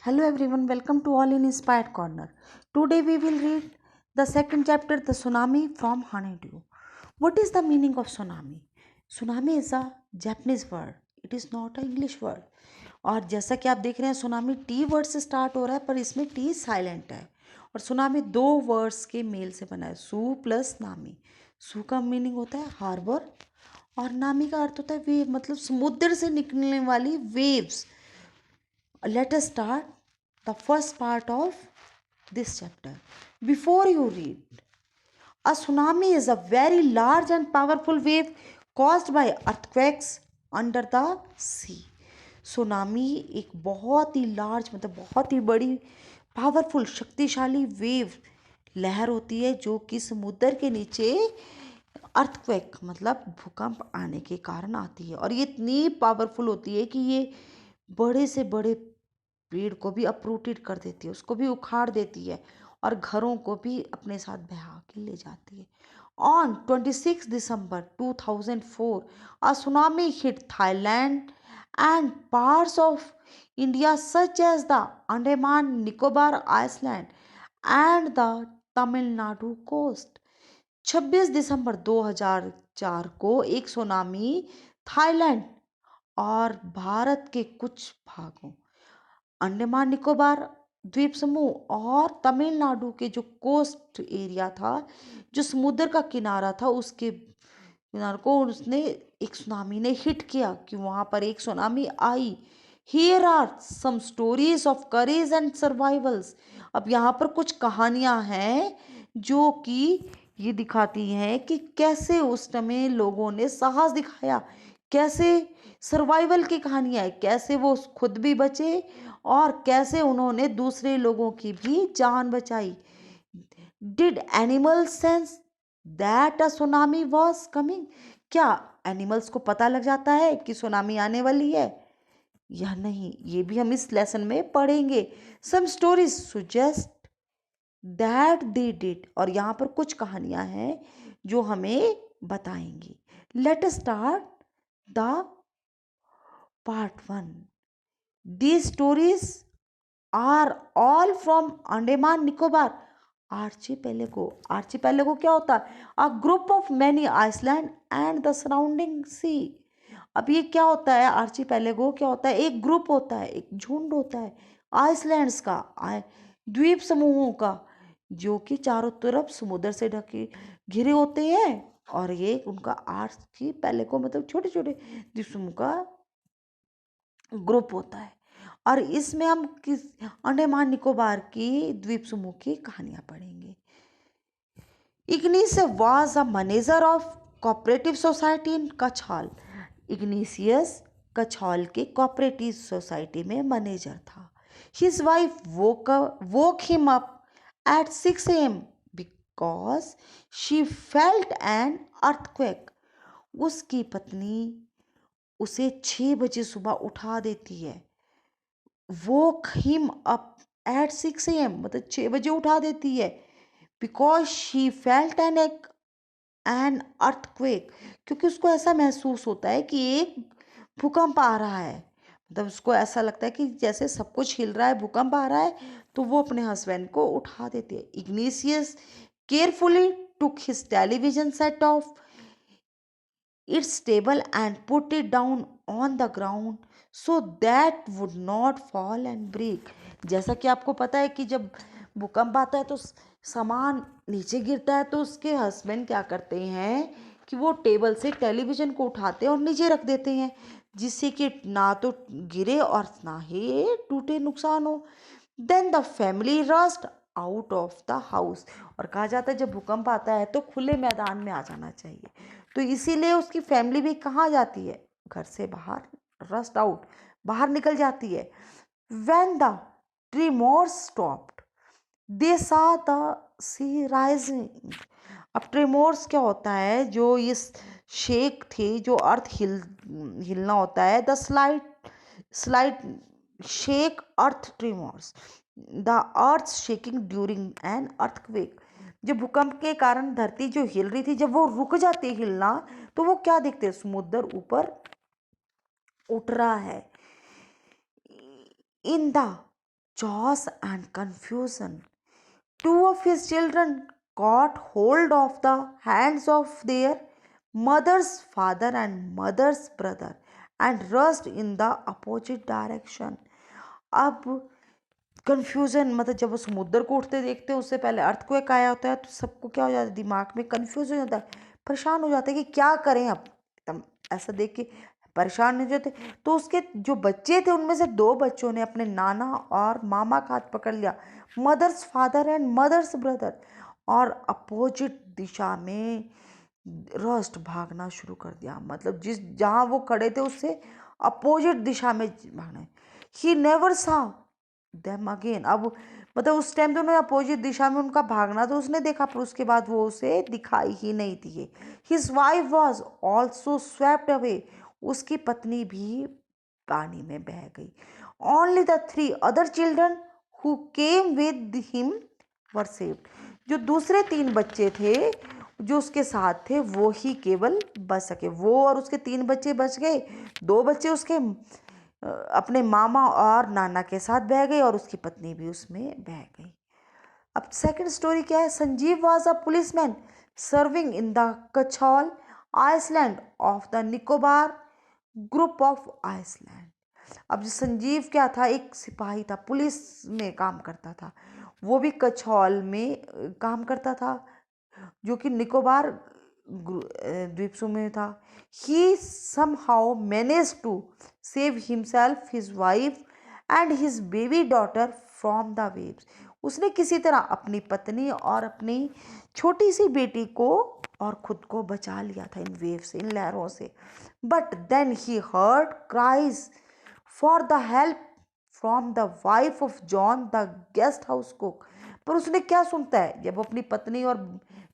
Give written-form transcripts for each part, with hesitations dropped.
Hello everyone, welcome to All in Inspired Corner. Today we will read the second chapter, The Tsunami from Honeydew. What is the meaning of tsunami? Tsunami is a Japanese word. It is not an English word. और जैसा कि आप देख रहे हैं tsunami T word से start हो रहा है, पर इसमें टी साइलेंट है। और सुनामी दो वर्ड्स के मेल से बना है, सू प्लस नामी। सू का मीनिंग होता है हार्बर और नामी का अर्थ होता है वेव, मतलब समुद्र से निकलने वाली waves. Let us start the first part of this chapter. Before you read, a tsunami is a very large and powerful wave caused by earthquakes under the sea. Tsunami एक बहुत ही लार्ज, मतलब बहुत ही बड़ी, पावरफुल, शक्तिशाली wave लहर होती है जो कि समुद्र के नीचे अर्थक्वेक मतलब भूकंप आने के कारण आती है। और ये इतनी पावरफुल होती है कि ये बड़े से बड़े पेड़ को भी अपरूटेड कर देती है, उसको भी उखाड़ देती है और घरों को भी अपने साथ बहा के ले जाती है। On 26 December 2004 a tsunami hit Thailand and parts of India such as the Andaman Nicobar Island and the Tamil Nadu coast. 26 दिसंबर 2004 को एक सुनामी थाईलैंड और भारत के कुछ भागों, अंडमान निकोबार द्वीप समूह और तमिलनाडु के जो कोस्ट एरिया था, जो समुद्र का किनारा था, उसके किनारे को उसने एक सुनामी ने हिट किया कि वहां पर एक सुनामी आई। Here are some stories of courage and survivals. अब यहाँ पर कुछ कहानियां हैं जो कि ये दिखाती हैं कि कैसे उस समय लोगों ने साहस दिखाया, कैसे सर्वाइवल की कहानियां है, कैसे वो खुद भी बचे और कैसे उन्होंने दूसरे लोगों की भी जान बचाई। Did animal sense that a tsunami was coming? क्या एनिमल्स को पता लग जाता है कि सुनामी आने वाली है या नहीं? ये भी हम इस लेसन में पढ़ेंगे। Some stories suggest that they did, और यहाँ पर कुछ कहानियां हैं जो हमें बताएंगी। Let us start the part 1. These stories are all from Andaman Nicobar archipelago. Archipelago क्या होता है? A group of many island and the surrounding sea. अब ये क्या होता है? आर्चिपेलेगो क्या होता है? एक ग्रुप होता है, एक झुंड होता है आइसलैंड्स का, द्वीप समूहों का, जो कि चारों तरफ समुद्र से ढके घिरे होते हैं। और ये उनका आर्चिपेलेगो मतलब छोटे छोटे द्वीप समूह का ग्रुप होता है। और इसमें हम किस अंडमान निकोबार की द्वीप समूह की कहानियां पढ़ेंगे। Ignis was a manager of cooperative society in Kachhaul. Ignatius Kachhaul के कोऑपरेटिव सोसाइटी में मैनेजर था। His wife woke him up at 6 a.m. because she felt an earthquake. उसकी पत्नी उसे 6 बजे सुबह उठा देती है। woke him up at 6 a.m. मतलब 6 बजे उठा देती है। because she felt an earthquake, क्योंकि उसको ऐसा महसूस होता है कि एक भूकंप आ रहा है। मतलब उसको ऐसा लगता है कि जैसे सब कुछ हिल रहा है, भूकंप आ रहा है, तो वो अपने हस्बैंड को उठा देती है। Igneous carefully took his television set of its table and put it down on the ground so that would not fall and break. जैसा कि आपको पता है कि जब भूकंप आता है तो सामान नीचे गिरता है, तो उसके हस्बैंड क्या करते हैं कि वो टेबल से टेलीविज़न को उठाते हैं और नीचे रख देते हैं, जिससे कि ना तो गिरे और ना ही टूटे, नुकसान हो। Then the family rushed out of the house. और कहा जाता है जब भूकंप आता है तो खुले मैदान में आ जाना चाहिए, तो इसीलिए उसकी फैमिली भी कहाँ जाती है? घर से बाहर, रस्ट आउट, बाहर निकल जाती है। व्हेन द ट्रीमोर्स स्टॉप्ड दे सा द सी राइजिंग। अब ट्रीमोर्स क्या होता है? जो ये शेक थी, जो अर्थ हिलना होता है, the slide shake earth tremors, the earth shaking during an earthquake. जब भूकंप के कारण धरती जो हिल रही थी, जब वो रुक जाती है हिलना, तो वो क्या देखते हैं? समुद्र ऊपर उठ रहा है। In the chaos and confusion. Two of his children caught hold of the hands of their mother's father and mother's brother and rushed in the opposite direction. अब कन्फ्यूजन, मतलब जब वो समुद्र को उठते देखते हैं उससे पहले अर्थक्वेक आया होता है तो सबको क्या हो जाता है, दिमाग में कन्फ्यूजन हो जाता है, परेशान हो जाते हैं कि क्या करें अब। एकदम ऐसा देख के परेशान नहीं जाते। तो उसके जो बच्चे थे उनमें से दो बच्चों ने अपने नाना और मामा का हाथ पकड़ लिया, mothers father and mothers brother, और अपोजिट दिशा में रस्ट भागना शुरू कर दिया। मतलब जिस जहाँ वो खड़े थे उससे अपोजिट दिशा में भागना। ही नेवर सा देम अगेन। अब मतलब उस टाइम तो उन्होंने अपोजिट दिशा में उनका भागना तो उसने देखा, पर उसके बाद वो उसे दिखाई ही नहीं थी। His wife was also swept away. उसकी पत्नी भी पानी में बह गई। Only the three other children who came with him were saved. जो दूसरे तीन बच्चे थे जो उसके साथ थे वो ही केवल बच सके। वो और उसके तीन बच्चे बच गए। दो बच्चे उसके अपने मामा और नाना के साथ बह गई और उसकी पत्नी भी उसमें बह गई। अब सेकंड स्टोरी क्या है। Sanjeev was a policeman serving in the Kachhaul island of the Nicobar group of island. अब जो संजीव क्या था, एक सिपाही था, पुलिस में काम करता था। वो भी कछौल में काम करता था जो कि निकोबार द्वीप समूह में था। ही somehow managed to save himself, his wife and his baby daughter from the waves. उसने किसी तरह अपनी पत्नी और अपनी छोटी सी बेटी को और खुद को बचा लिया था इन वेव से, इन लहरों से। But then he heard cries for the help from the wife of John the guest house cook. पर उसने क्या सुनता है, जब वो अपनी पत्नी और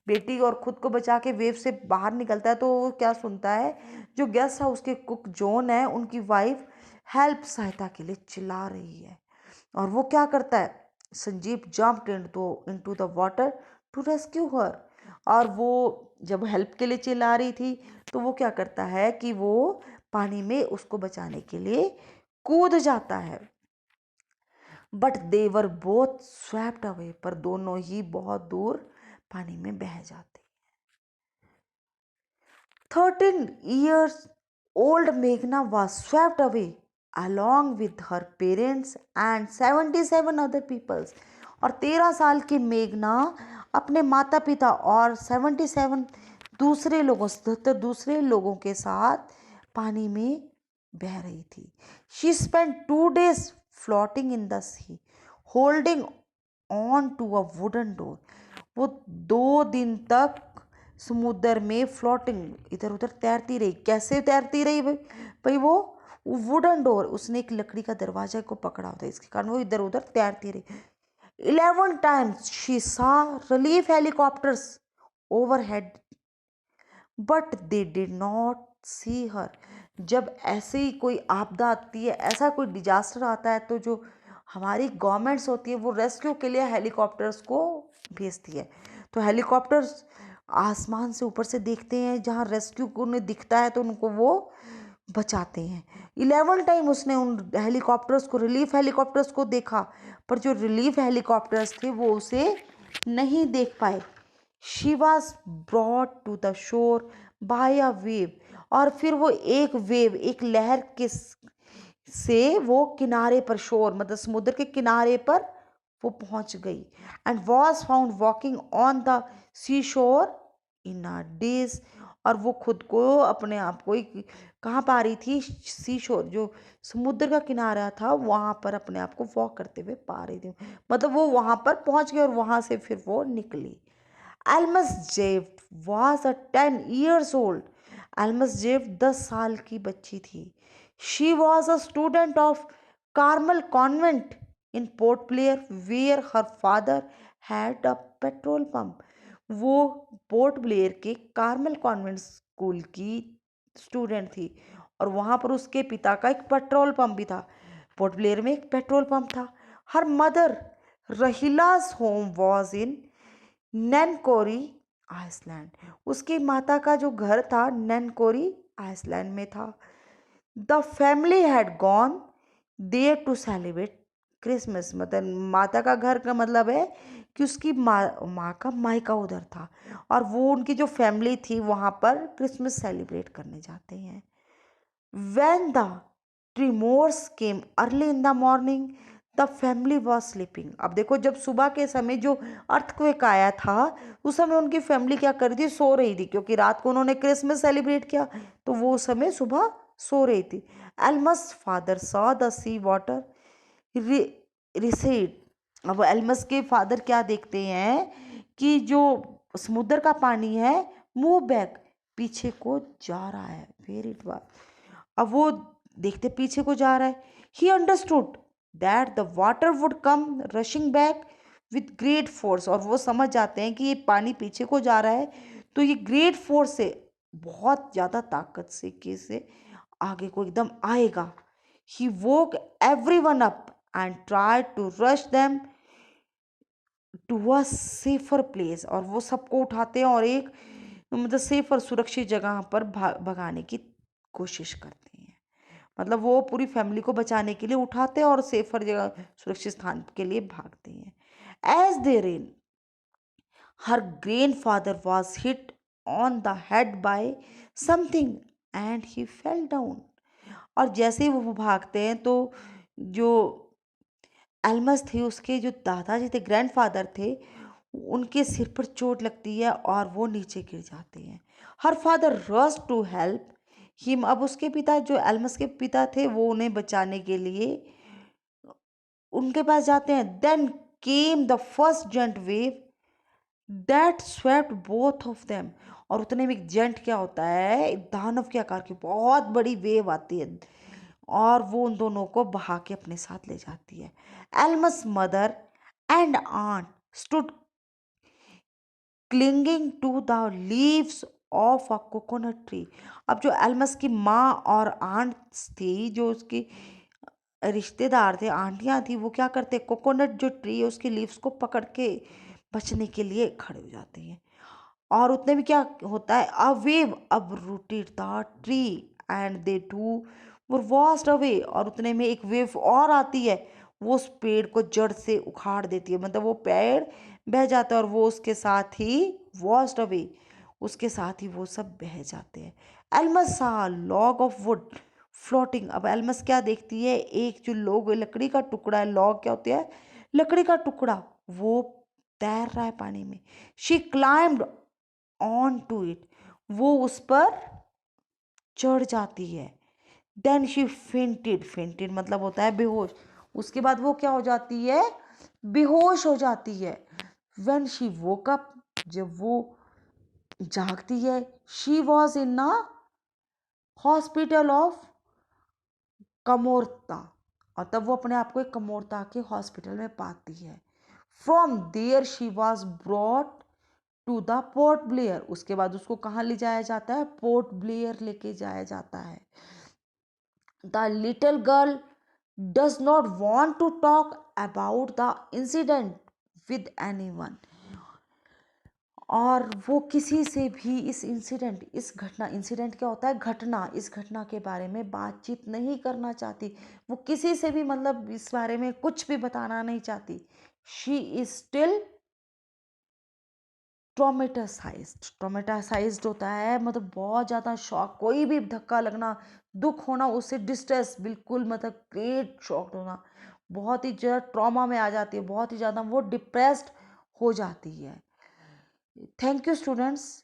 बेटी और खुद को बचा के वेव से बाहर निकलता है तो वो क्या सुनता है, जो गेस्ट हाउस के कुक जॉन है उनकी वाइफ हेल्प, सहायता के लिए चिल्ला रही है। और वो क्या करता है, Sanjeev jumped into the water to rescue her. और वो जब हेल्प के लिए चिल्ला रही थी तो वो क्या करता है कि वो पानी में उसको बचाने के लिए कूद जाता है। But they were both swept away. पर दोनों ही बहुत दूर पानी में बह जाते। 13 years old Meghna was swept away along with her parents and 77 other peoples। और 13 साल की मेघना अपने माता पिता और 77 दूसरे लोगों 77 दूसरे लोगों के साथ पानी में बह रही थी। She spent 2 days floating in the sea holding on to a wooden door। वो 2 दिन तक समुद्र में फ्लोटिंग इधर उधर तैरती रही। कैसे तैरती रही भाई, वो वुडन डोर, उसने एक लकड़ी का दरवाजा को पकड़ा होता है, इसके कारण वो इधर उधर तैरती रही। 11 times she saw relief helicopters overhead but they did not see her. जब ऐसे ही कोई आपदा आती है, ऐसा कोई डिजास्टर आता है तो जो हमारी गवर्नमेंट्स होती है वो रेस्क्यू के लिए हेलीकॉप्टर्स को भेजती है। तो हेलीकॉप्टर्स आसमान से ऊपर से देखते हैं, जहाँ रेस्क्यू को उन्हें दिखता है तो उनको वो बचाते हैं। 11 टाइम उसने उन हेलीकॉप्टर्स को, रिलीफ हेलीकॉप्टर्स को देखा, पर जो रिलीफ हेलीकॉप्टर्स थे वो उसे नहीं देख पाए। She was brought to the shore by a wave. और फिर वो एक वेव, एक लहर के से वो किनारे पर, शोर मतलब समुद्र के किनारे पर वो पहुंच गई। And was found walking on the sea shore in a days. और वो खुद को, अपने आप को कहाँ पा रही थी, सी शोर जो समुद्र का किनारा था वहाँ पर अपने आप को वॉक करते हुए पा रही थी। मतलब वो वहाँ पर पहुँच गई और वहाँ से फिर वो निकली। एल्मसजेव वॉज अ 10 years old। एल्मसजेव 10 साल की बच्ची थी। She was a student of Carmel convent in Port Blair where her father had a petrol pump. वो पोर्ट ब्लेयर के कार्मल कॉन्वेंट स्कूल की स्टूडेंट थी और वहाँ पर उसके पिता का एक पेट्रोल पंप भी था। पोर्ट ब्लेयर में एक पेट्रोल पंप था। Her mother Rahila's home was in Nancowry island. उसकी माता का जो घर था नैनकोरी आइसलैंड में था। The family had gone there to celebrate Christmas मतलब माता का घर का मतलब है कि उसकी माँ का मायका उधर था और वो उनकी जो फैमिली थी वहाँ पर क्रिसमस सेलिब्रेट करने जाते हैं। When the tremors came early in the morning, the family was sleeping. अब देखो जब सुबह के समय जो अर्थक्वेक आया था उस समय उनकी फैमिली क्या कर रही थी, सो रही थी, क्योंकि रात को उन्होंने क्रिसमस सेलिब्रेट किया तो वो उस समय सुबह सो रही थी। Almas father saw the sea water recede. अब एल्मस के फादर क्या देखते हैं कि जो समुद्र का पानी है मूव बैक, पीछे को जा रहा है। वेरी इट वाज, अब वो देखते पीछे को जा रहा है। He understood that the water would come rushing back with great force, और वो समझ जाते हैं कि ये पानी पीछे को जा रहा है तो ये ग्रेट फोर्स से, बहुत ज़्यादा ताकत से कैसे आगे को एकदम आएगा। He woke everyone up and try to rush them to a safer place, और वो सबको उठाते हैं और एक मतलब सेफर सुरक्षित जगह पर भगाने की कोशिश करते हैं। मतलब वो पूरी फैमिली को बचाने के लिए उठाते हैं और सेफर जगह सुरक्षित स्थान के लिए भागते हैं। As they ran, her grandfather was hit on the head by something and he fell down. और जैसे ही वो भागते हैं तो जो एल्मस थे उसके जो दादाजी थे, ग्रैंडफादर थे, उनके सिर पर चोट लगती है और वो नीचे गिर जाते हैं। Her father rush to help him, अब उसके पिता जो एल्मस के पिता थे वो उन्हें बचाने के लिए उनके पास जाते हैं। Then came the first giant wave that swept both of them, और उतने में एक जेंट क्या होता है, एक दानव के आकार की बहुत बड़ी वेव आती है और वो उन दोनों को बहा के अपने साथ ले जाती है। Almas mother and aunt stood clinging to the leaves of a coconut tree. अब जो एल्मस की माँ और आंट्स थी, जो उसकी रिश्तेदार थे, आंटियां थी, वो क्या करते, कोकोनट जो ट्री है उसकी लीव्स को पकड़ के बचने के लिए खड़े हो जाते हैं। और उतने में क्या होता है, a wave uprooted the tree and they too were washed away, और उतने में एक वेव और आती है, वो उस पेड़ को जड़ से उखाड़ देती है, मतलब वो पेड़ बह जाता है और वो उसके साथ ही वॉस्ट अवे, उसके साथ ही वो सब बह जाते हैं। एल्मस सा लॉग ऑफ वुड फ्लोटिंग, अब एल्मस क्या देखती है, एक जो लोग लकड़ी का टुकड़ा है, लॉग क्या होती है, लकड़ी का टुकड़ा, वो तैर रहा है पानी में। She climbed on to it, वो उस पर चढ़ जाती है। देन शी फेंटेड, फेंटेड मतलब होता है बेहोश, उसके बाद वो क्या हो जाती है, बेहोश हो जाती है। व्हेन शी वोक अप, जब वो जागती है, she was in a hospital of Kamorta, और तब वो अपने आप को एक कमोरता के हॉस्पिटल में पाती है। From there she was brought to the Port Blair, उसके बाद उसको कहाँ ले जाया जाता है, पोर्ट ब्लेयर लेके जाया जाता है। The little girl does not want to talk about the incident with anyone, और वो किसी से भी इस इंसिडेंट, इस घटना, इंसिडेंट क्या होता है, घटना, इस घटना के बारे में बातचीत नहीं करना चाहती। वो किसी से भी मतलब इस बारे में कुछ भी बताना नहीं चाहती। शी इज स्टिल ट्रोमेटासाइज्ड, ट्रोमेटासाइज्ड होता है मतलब बहुत ज़्यादा शॉक, कोई भी धक्का लगना, दुख होना, उससे डिस्ट्रेस, बिल्कुल मतलब ग्रेट शॉक होना, बहुत ही ज़्यादा ट्रॉमा में आ जाती है, बहुत ही ज़्यादा वो डिप्रेस्ड हो जाती है। Thank you students.